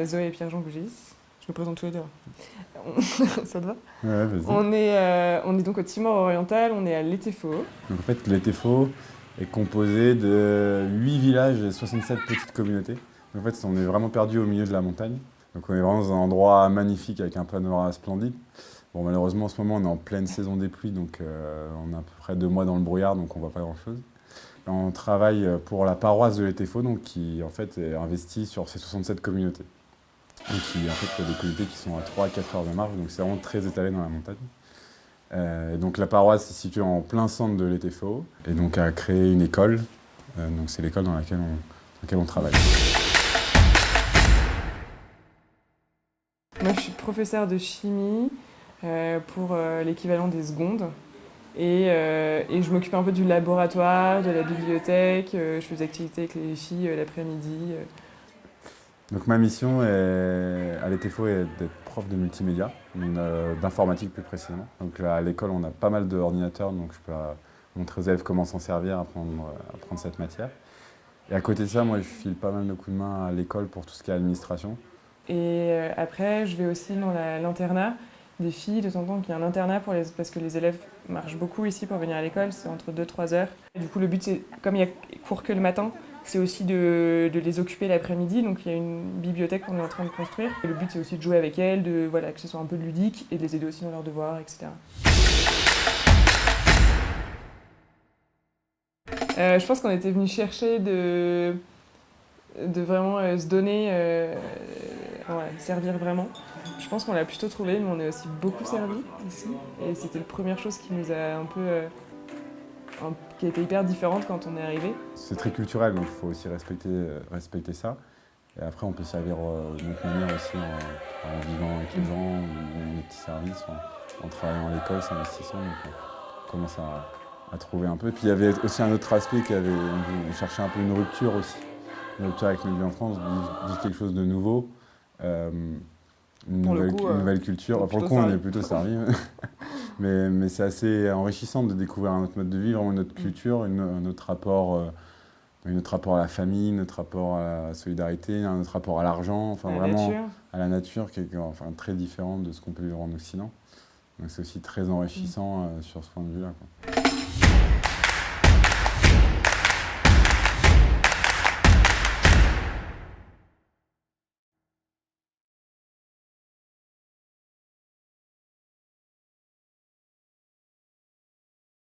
Zoé et Pierre-Jean Bougis. Je me présente tous les deux. Ça te va? Ouais, vas-y. On est donc au Timor oriental, on est à l'Etefo. Donc en fait, l'Etefo est composé de 8 villages et 67 petites communautés. Donc, en fait, on est vraiment perdu au milieu de la montagne. Donc on est vraiment dans un endroit magnifique avec un panorama splendide. Bon, malheureusement, en ce moment, on est en pleine saison des pluies, donc on a à peu près 2 mois dans le brouillard, donc on voit pas grand-chose. On travaille pour la paroisse de l'Etefo, donc qui en fait est investie sur ces 67 communautés. Donc en fait, il y a des communautés qui sont à 3 à 4 heures de marche, donc c'est vraiment très étalé dans la montagne. Et donc la paroisse est située en plein centre de l'Etefo, et donc a créé une école. Donc c'est l'école dans laquelle on travaille. Moi, je suis professeure de chimie pour l'équivalent des secondes. Et je m'occupe un peu du laboratoire, de la bibliothèque. Je fais des activités avec les filles l'après-midi. Donc ma mission à l'Etefo est d'être prof de multimédia, d'informatique plus précisément. Donc là, à l'école, on a pas mal d'ordinateurs, donc je peux montrer aux élèves comment s'en servir, apprendre cette matière. Et à côté de ça, moi, je file pas mal de coups de main à l'école pour tout ce qui est administration. Et après, je vais aussi dans l'internat des filles. De temps en temps, il y a un internat parce que les élèves marchent beaucoup ici pour venir à l'école. C'est entre 2-3 heures. Et du coup, le but, c'est, comme il y a cours que le matin, c'est aussi de les occuper l'après-midi. Donc, il y a une bibliothèque qu'on est en train de construire. Et le but, c'est aussi de jouer avec elles, voilà, que ce soit un peu ludique et de les aider aussi dans leurs devoirs, etc. Je pense qu'on était venu chercher de vraiment se donner, voilà, servir vraiment. Je pense qu'on l'a plutôt trouvé, mais on est aussi beaucoup servi ici. Et c'était la première chose qui nous a un peu, qui a été hyper différente quand on est arrivé. C'est très culturel, donc il faut aussi respecter ça. Et après, on peut servir d'une autre manière aussi en vivant avec les gens, ou des petits services, en travaillant à l'école, s'investissant. Donc on commence à trouver un peu. Et puis il y avait aussi un autre aspect on cherchait un peu une rupture aussi. Une rupture avec notre vie en France, vivre quelque chose de nouveau, une nouvelle culture. Pour le coup, on est plutôt servi. Mais c'est assez enrichissant de découvrir un autre mode de vie, vraiment une autre culture, un autre rapport à la famille, notre rapport à la solidarité, notre rapport à l'argent, enfin vraiment à la nature, qui est très différent de ce qu'on peut vivre en Occident. Donc c'est aussi très enrichissant sur ce point de vue-là.